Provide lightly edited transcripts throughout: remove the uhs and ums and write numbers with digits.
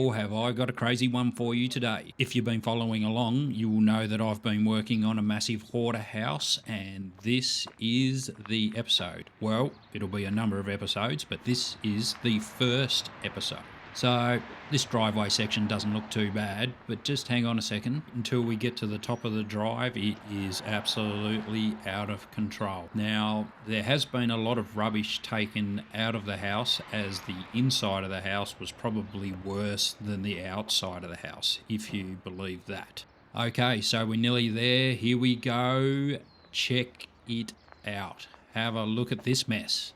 or have I got a crazy one for you today? If you've been following along, you will know that I've been working on a massive hoarder house, and this is the episode. Well, it'll be a number of episodes, but this is the first episode. So this driveway section doesn't look too bad, but just hang on a second until we get to the top of the drive. It is absolutely out of control. Now, there has been a lot of rubbish taken out of the house, as the inside of the house was probably worse than the outside of the house, if you believe that. Okay, so we're nearly there. Here we go. Check it out. Have a look at this mess.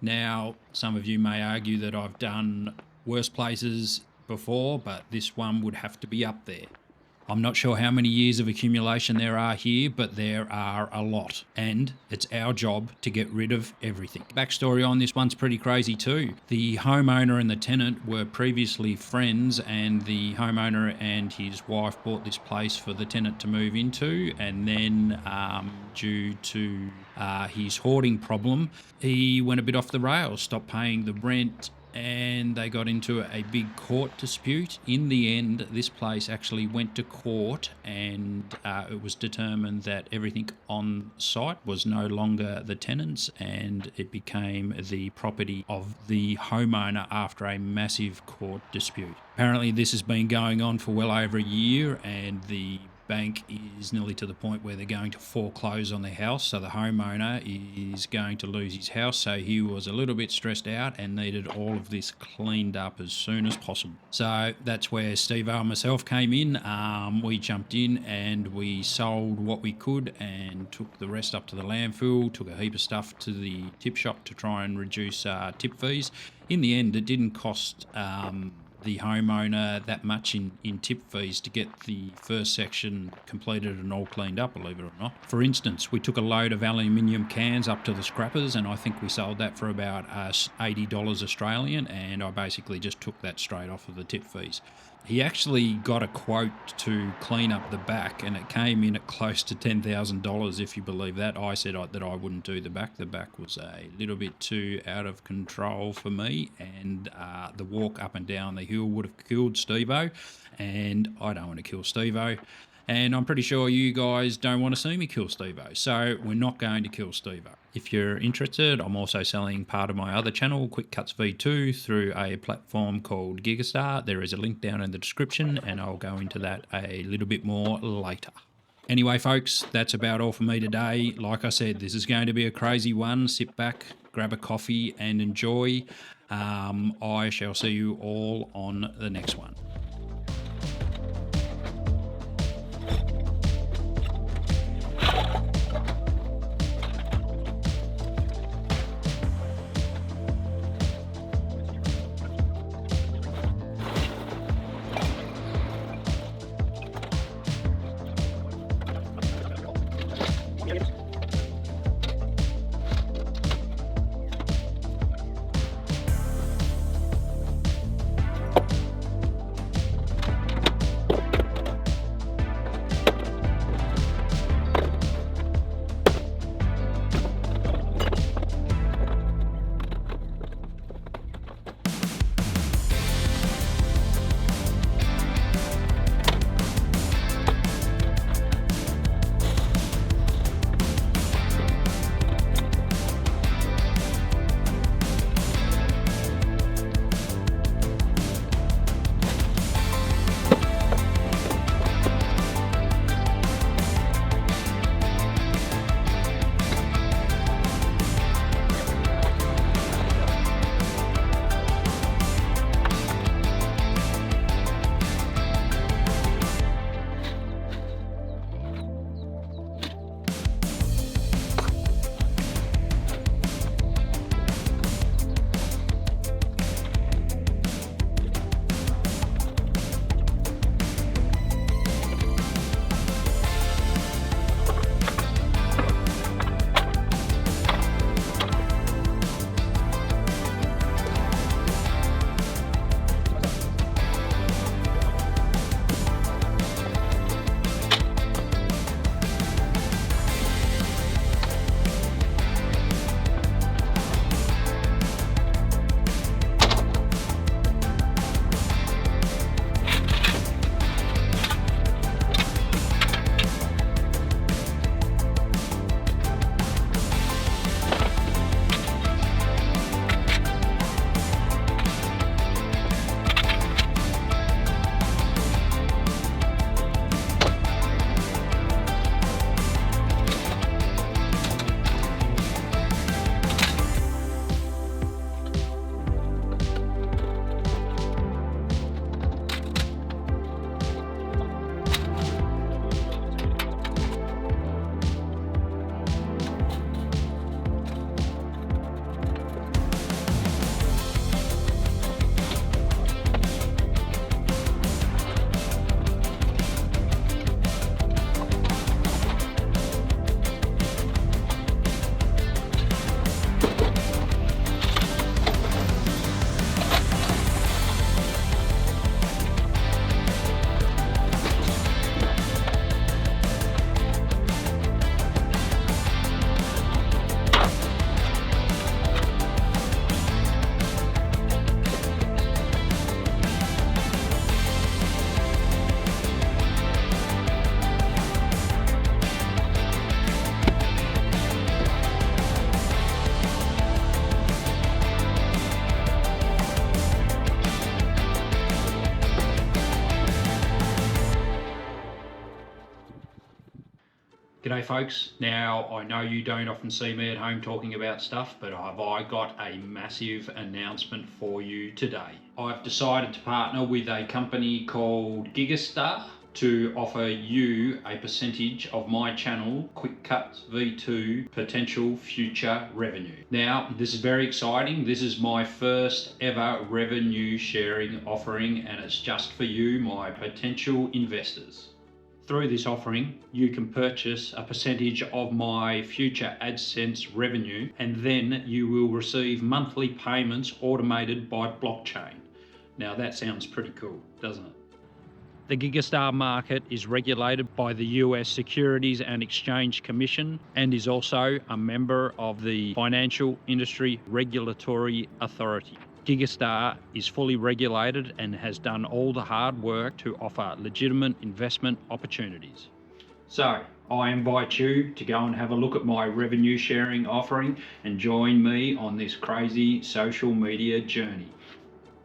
Now, some of you may argue that I've done worse places before, but this one would have to be up there. I'm not sure how many years of accumulation there are here, but there are a lot, and it's our job to get rid of everything. Backstory on this one's pretty crazy too. The homeowner and the tenant were previously friends, and the homeowner and his wife bought this place for the tenant to move into, and then due to his hoarding problem, he went a bit off the rails, stopped paying the rent, and they got into a big court dispute. In the end, this place actually went to court, and it was determined that everything on site was no longer the tenant's, and it became the property of the homeowner after a massive court dispute. Apparently this has been going on for well over a year, and the bank is nearly to the point where they're going to foreclose on the house, so the homeowner is going to lose his house. So he was a little bit stressed out and needed all of this cleaned up as soon as possible. So that's where Steve and myself came in. We jumped in and we sold what we could and took the rest up to the landfill, took a heap of stuff to the tip shop to try and reduce tip fees. In the end, it didn't cost the homeowner that much in tip fees to get the first section completed and all cleaned up, believe it or not. For instance, we took a load of aluminium cans up to the scrappers, and I think we sold that for about $80 Australian, and I basically just took that straight off of the tip fees. He actually got a quote to clean up the back, and it came in at close to $10,000, if you believe that. I said that I wouldn't do the back. The back was a little bit too out of control for me, and the walk up and down the hill would have killed Steve-O, and I don't want to kill Steve-O. And I'm pretty sure you guys don't want to see me kill Steve-O, so we're not going to kill Steve-O. If you're interested, I'm also selling part of my other channel, Quick Cuts V2, through a platform called Gigastar. There is a link down in the description, and I'll go into that a little bit more later. Anyway, folks, that's about all for me today. Like I said, this is going to be a crazy one. Sit back, grab a coffee, and enjoy. I shall see you all on the next one. G'day folks. Now, I know you don't often see me at home talking about stuff, but have I got a massive announcement for you today. I've decided to partner with a company called Gigastar to offer you a percentage of my channel, Quick Cuts V2, potential future revenue. Now, this is very exciting. This is my first ever revenue sharing offering, and it's just for you, my potential investors. Through this offering, you can purchase a percentage of my future AdSense revenue, and then you will receive monthly payments automated by blockchain. Now that sounds pretty cool, doesn't it? The Gigastar market is regulated by the US Securities and Exchange Commission and is also a member of the Financial Industry Regulatory Authority. Gigastar is fully regulated and has done all the hard work to offer legitimate investment opportunities. So, I invite you to go and have a look at my revenue sharing offering and join me on this crazy social media journey.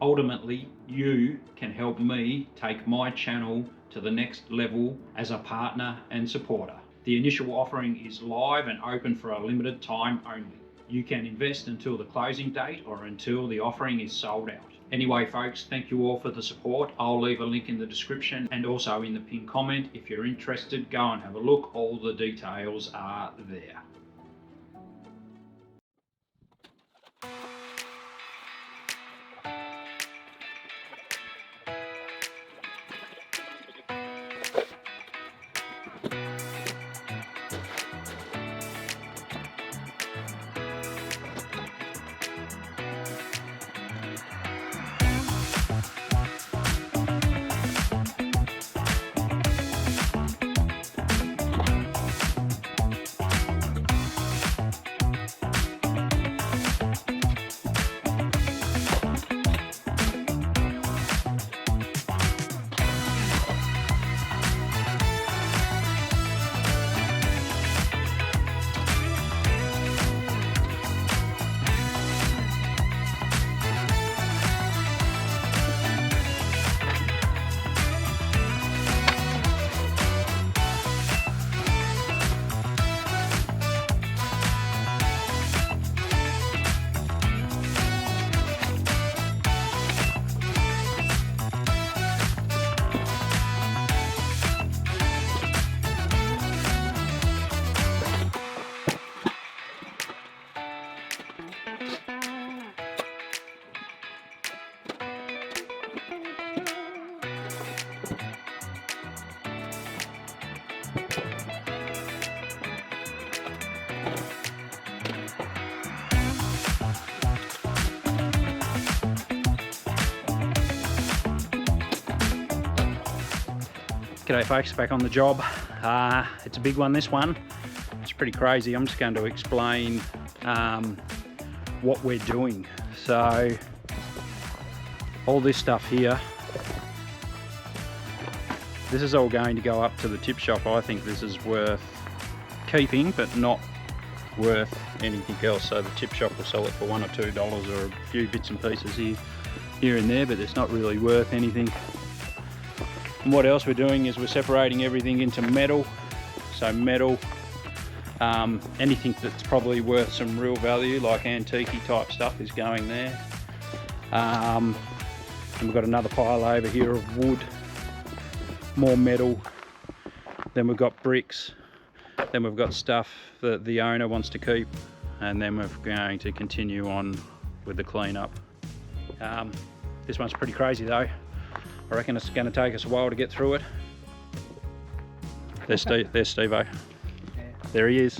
Ultimately, you can help me take my channel to the next level as a partner and supporter. The initial offering is live and open for a limited time only. You can invest until the closing date or until the offering is sold out. Anyway, folks, thank you all for the support. I'll leave a link in the description and also in the pinned comment. If you're interested, go and have a look. All the details are there. G'day folks, back on the job. It's a big one, this one. It's pretty crazy. I'm just going to explain what we're doing. So, all this stuff here, this is all going to go up to the tip shop. I think this is worth keeping, but not worth anything else. So the tip shop will sell it for $1 or $2 or a few bits and pieces here and there, but it's not really worth anything. And what else we're doing is we're separating everything into metal. So metal, anything that's probably worth some real value, like antique type stuff, is going there. And we've got another pile over here of wood, more metal. Then we've got bricks. Then we've got stuff that the owner wants to keep. And then we're going to continue on with the cleanup. This one's pretty crazy though. I reckon it's going to take us a while to get through it. There's Steve-O. There he is.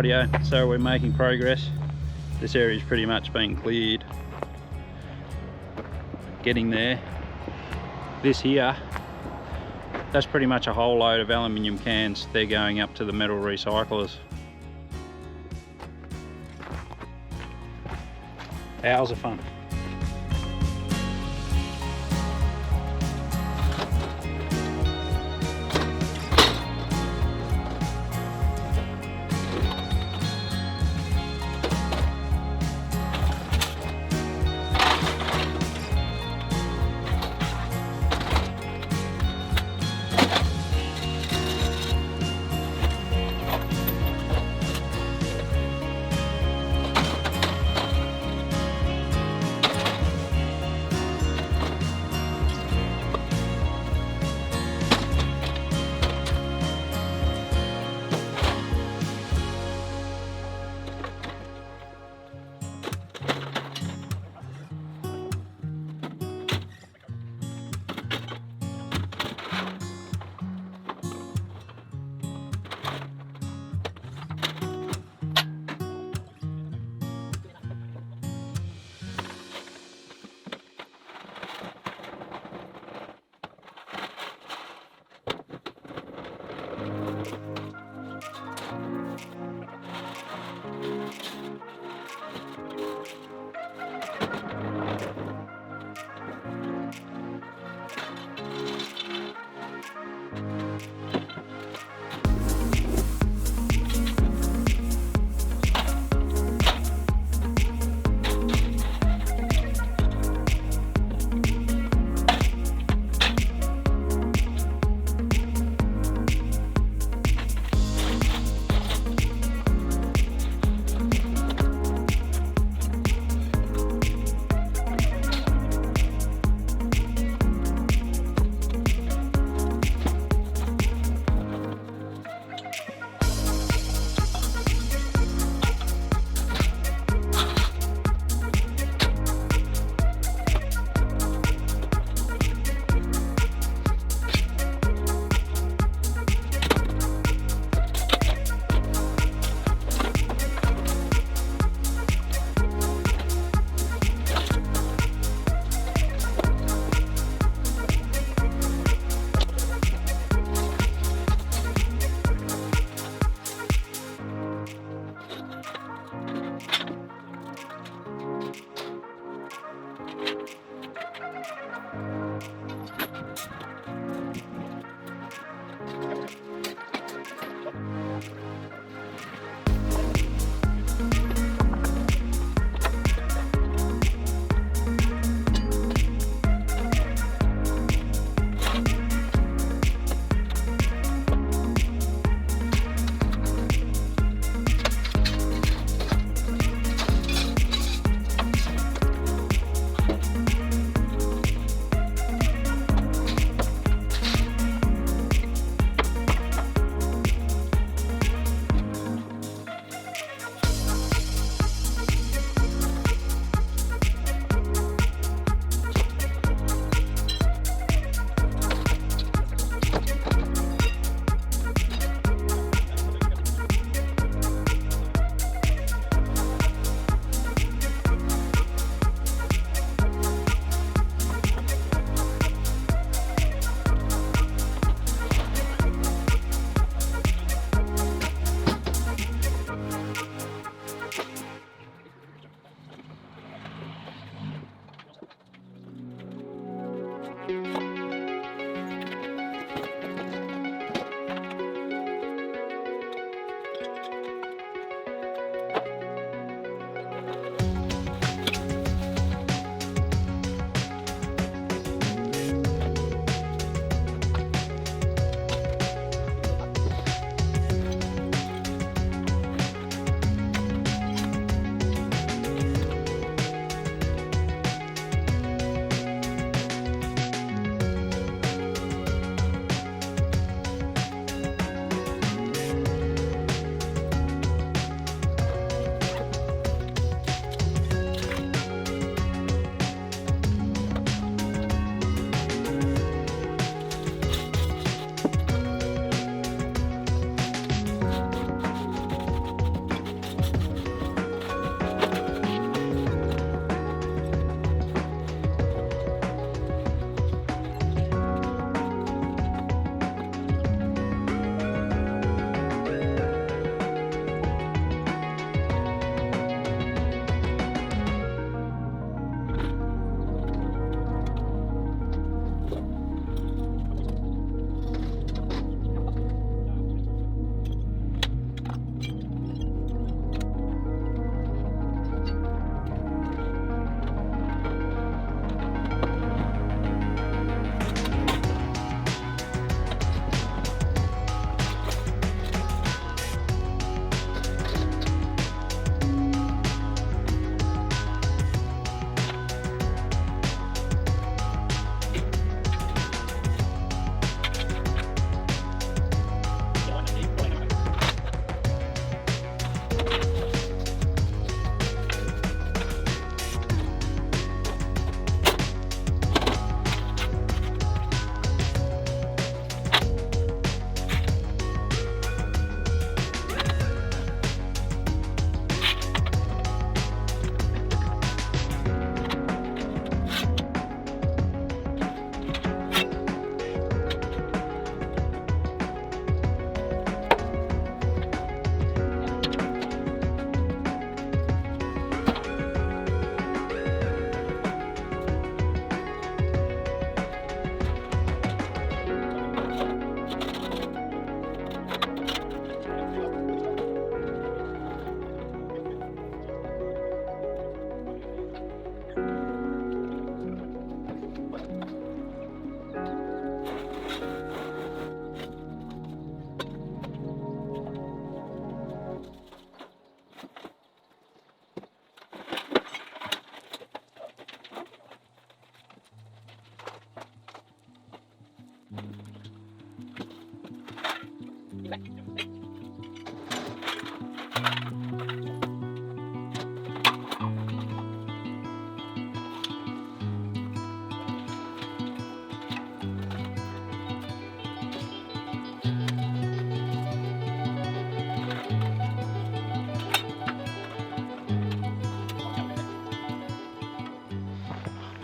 Rightio, so we're making progress. This area's pretty much been cleared. Getting there. This here, that's pretty much a whole load of aluminium cans. They're going up to the metal recyclers. Hours of fun.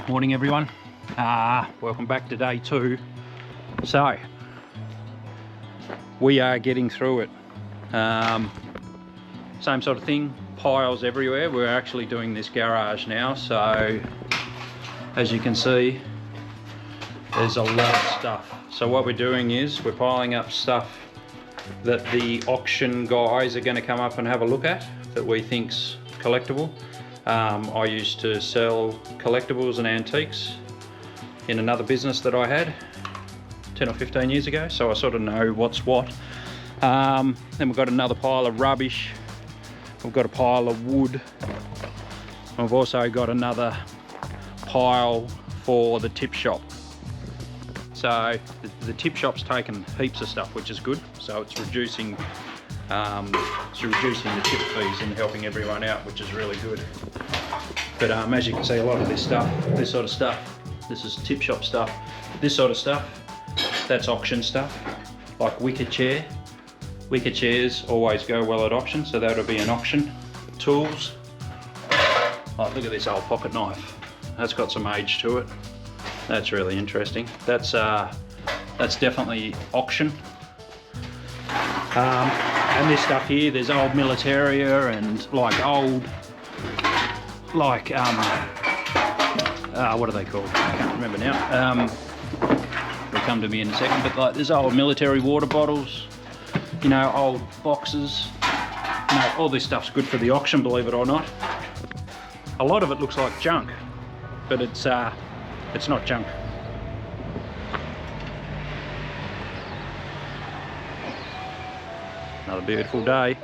Morning everyone. Welcome back to day 2. So we are getting through it. Same sort of thing, piles everywhere. We're actually doing this garage now, so as you can see there's a lot of stuff. So what we're doing is we're piling up stuff that the auction guys are going to come up and have a look at that we think's collectible. I used to sell collectibles and antiques in another business that I had 10 or 15 years ago, so I sort of know what's what. Then we've got another pile of rubbish, we've got a pile of wood, I've also got another pile for the tip shop. So the tip shop's taken heaps of stuff, which is good, so it's reducing the tip fees and helping everyone out, which is really good. But as you can see, a lot of this stuff, this sort of stuff, this is tip shop stuff. This sort of stuff, that's auction stuff, like wicker chair. Wicker chairs always go well at auction, so that'll be an auction. Tools, oh, look at this old pocket knife. That's got some age to it. That's really interesting. That's definitely auction. And this stuff here, there's old militaria and like old, like what are they called? I can't remember now. It'll come to me in a second. But like there's old military water bottles, you know, old boxes. You know, all this stuff's good for the auction, believe it or not. A lot of it looks like junk, but it's not junk. Another beautiful day.